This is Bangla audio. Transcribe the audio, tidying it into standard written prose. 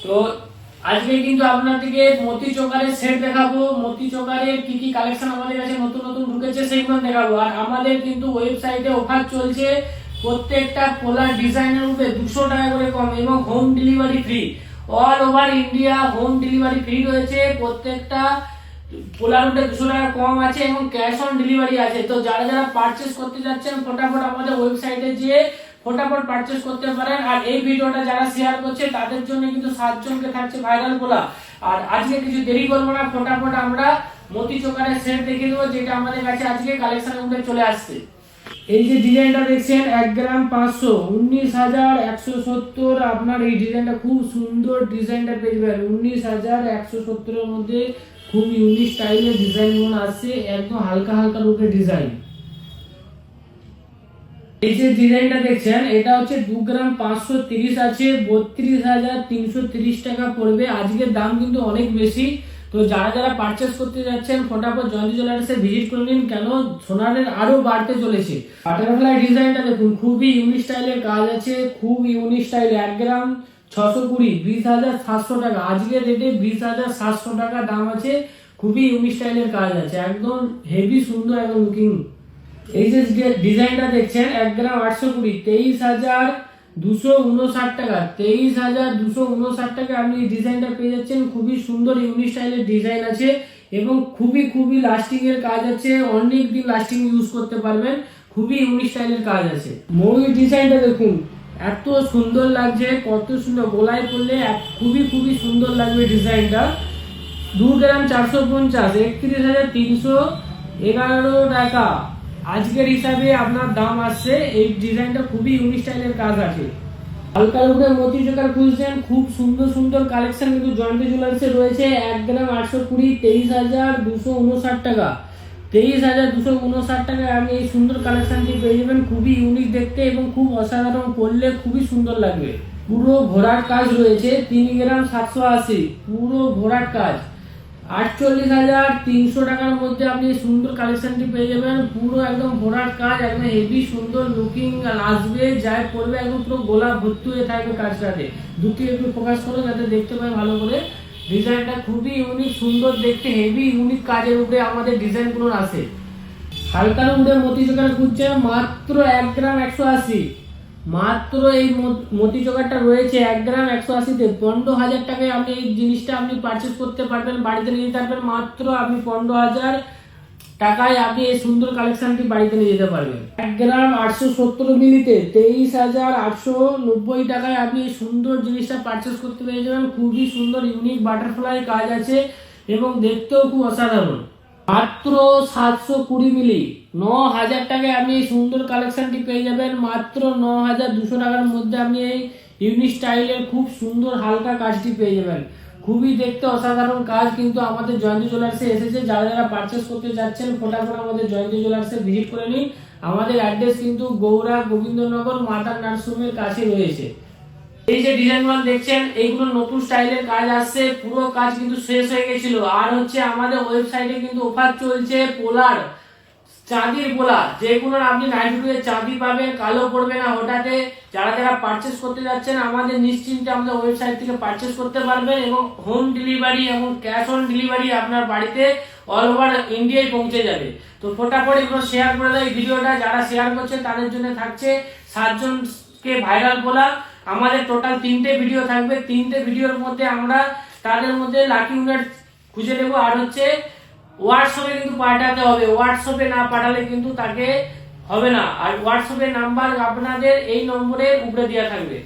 তো আজকে কিন্তু আপনাদেরকে মতি চোকারের সেট দেখাবো। মতি চোকারের কি কি কালেকশন আমাদের কাছে নতুন নতুন ঢুকেছে সেইগুলো দেখাবো। আর আমাদের কিন্তু ওয়েবসাইটে অফার চলছে, প্রত্যেকটা পোলার ডিজাইনের উপরে 200 টাকা করে কম এবং home delivery free. All over India home delivery free রয়েছে। প্রত্যেকটা পোলার উপরে 200 টাকা কম আছে এবং ক্যাশ অন ডেলিভারি আছে। তো যারা যারা পারচেস করতে যাচ্ছেন ফটাফট আমাদের ওয়েবসাইটে গিয়ে ফটাফট পারচেস করতে পারেন। আর এই ভিডিওটা যারা শেয়ার করছে তাদের জন্য কিন্তু 7 জনকে থাকছে ভাইরাল পোলা। আর আজকে কিছু দেরি করবো না, ফটাফট আমরা মতি চোকারের সেট দেখে দেবো, যেটা আমাদের কাছে আজকে কালেকশনের মধ্যে চলে আসছে। এই যে ডিজাইনটা দেখছেন 1 গ্রাম 500 19,170। আপনার এই ডিজাইনটা খুব সুন্দর, ডিজাইনটা পেয়ে যাবেন 19,170 এর মধ্যে। খুব ইউনিক স্টাইলের ডিজাইন গুলো আসছে, একদম হালকা হালকা লুকের ডিজাইন। এই যে ডিজাইনটা দেখছেন এটা হচ্ছে 2 গ্রাম 530 আছে, 32,330 টাকা পড়বে। আজকের দাম কিন্তু অনেক বেশি। তো যারা যারা পারচেস করতে যাচ্ছেন ফটাফট জয়ন্তী জুয়েলার্সে ভিজিট করে নিন, কেন সোনারের আরো বাড়তে চলেছে। বাটারফ্লাই ডিজাইনটা দেখুন, খুবই ইউনিক স্টাইলের কাজ আছে, খুব ইউনিক স্টাইল। 1 গ্রাম 620 20,700 টাকা। আজকের রেটে 20,700 টাকা দাম আছে। খুবই ইউনিক স্টাইলের কাজ আছে, একদম হেভি সুন্দর একদম লুকিং। এই যে ডিজাইনটা দেখছেন 1 গ্রাম 820 23,259 টাকা। 23,259 টাকা আপনি এই ডিজাইনটা পেয়ে যাচ্ছেন। খুবই সুন্দর ইউনিক স্টাইলের ডিজাইন আছে এবং খুবই লাস্টিং এর কাজ আছে, অনেক দিন লাস্টিং ইউজ করতে পারবেন। খুবই ইউনিক স্টাইলের কাজ আছে। ময়ূর ডিজাইনটা দেখুন, এত সুন্দর লাগছে, কত সুন্দর গলায় পড়লে খুবই সুন্দর লাগবে ডিজাইনটা। 2 গ্রাম 450 31,311 টাকা। আজকের হিসাবে আপনার দাম আসছে। এই ডিজাইনটা খুবই ইউনিক স্টাইলের কাজ আছে। হালকার উপরে মতি চোকার খুঁজছেন, খুব সুন্দর সুন্দর কালেকশন কিন্তু জয়ন্তী জুয়েলার্সে রয়েছে। 1 গ্রাম 820 23,259 টাকা। 23,259 টাকায় আপনি এই সুন্দর কালেকশনটি পেয়ে যাবেন। খুবই ইউনিক দেখতে এবং খুব অসাধারণ, পরলে খুবই সুন্দর লাগবে। পুরো ঘোড়ার কাজ রয়েছে, 3 গ্রাম 780 পুরো ঘোড়ার কাজ। 48,300 টাকার মধ্যে আপনি সুন্দর কালেকশনটি পেয়ে যাবেন। পুরো একদম ঘোড়ার কাজ, একদম হেভি সুন্দর লুকিং আসবে, যাই পড়বে একদম পুরো গোলা ভর্তি হয়ে থাকবে কাজটাতে। দুটি একটু ফোকাস করো যাতে দেখতে পাই ভালো করে। ডিজাইনটা খুবই ইউনিক সুন্দর দেখতে, হেভি ইউনিক কাজের উপরে আমাদের ডিজাইনগুলো আসে। হালকার উপরে মতি চোকার খুঁজছে মাত্র 1 গ্রাম 180। মাত্র এই মতি চোকারটা রয়েছে 1 গ্রাম 180-তে। 15,000 টাকায় আপনি এই জিনিসটা আপনি পারচেস করতে পারবেন, বাড়িতে নিয়ে যেতে পারবেন। মাত্র আপনি 15,000 টাকায় আপনি এই সুন্দর কালেকশনটি বাড়িতে নিয়ে যেতে পারবেন। 1 গ্রাম 870 মিলিতে 23,890 টাকায় আপনি এই সুন্দর জিনিসটা পারচেস করতে পেরে যাবেন। খুবই সুন্দর ইউনিক বাটারফ্লাই কাজ আছে এবং দেখতেও খুব অসাধারণ। মাত্র 720 মিলি 9,000 টাকায় আপনি এই সুন্দর কালেকশনটি পেয়ে যাবেন। মাত্র 9,200 টাকার মধ্যে আপনি এই ইউনিক স্টাইলের খুব সুন্দর হালকা কাজটি পেয়ে যাবেন। খুবই দেখতে অসাধারণ কাজ কিন্তু আমাদের জয়ন্তী জুয়েলার্সে এসেছে। যারা যারা পারচেস করতে যাচ্ছেন ফটাফট আমাদের জয়ন্তী জুয়েলার্সে ভিজিট করে নিন। আমাদের অ্যাড্রেস কিন্তু গৌড়া গোবিন্দনগর মাতার নার্সিংহোমের কাছে রয়েছে। এই যে ডিজাইনগুলো দেখছেন এইগুলো নতুন স্টাইলের কাজ আসছে, পুরো কাজ কিন্তু শেষ হয়ে গেছিল। আর হচ্ছে আমাদের ওয়েবসাইটে কিন্তু অফার চলছে পোলার, চাঁদির পোলা, যেগুলো আপনি নাইট চাঁদি পাবেন, কালো পড়বে না হঠাৎ। যারা যারা পারচেস করতে যাচ্ছেন আমাদের নিশ্চিন্তে আমাদের ওয়েবসাইট থেকে পারচেস করতে পারবেন এবং হোম ডেলিভারি এবং ক্যাশ অন ডেলিভারি আপনার বাড়িতে অল ওভার ইন্ডিয়ায় পৌঁছে যাবে। তো ফটাফট এগুলো শেয়ার করে দেয় ভিডিওটা। যারা শেয়ার করছেন তাদের জন্য থাকছে 7 জনকে ভাইরাল পোলা। আমাদের টোটাল 3টে ভিডিও থাকবে। 3টে ভিডিওর মধ্যে আমরা তাদের মধ্যে লাকি উইনার খুঁজে নেব। আর হচ্ছে হোয়াটসঅ্যাপে কিন্তু পাঠাতে হবে, হোয়াটসঅ্যাপে না পাঠালে কিন্তু তাকে হবে না। আর হোয়াটসঅ্যাপের নাম্বার আপনাদের এই নম্বরের উপরে দেওয়া থাকবে।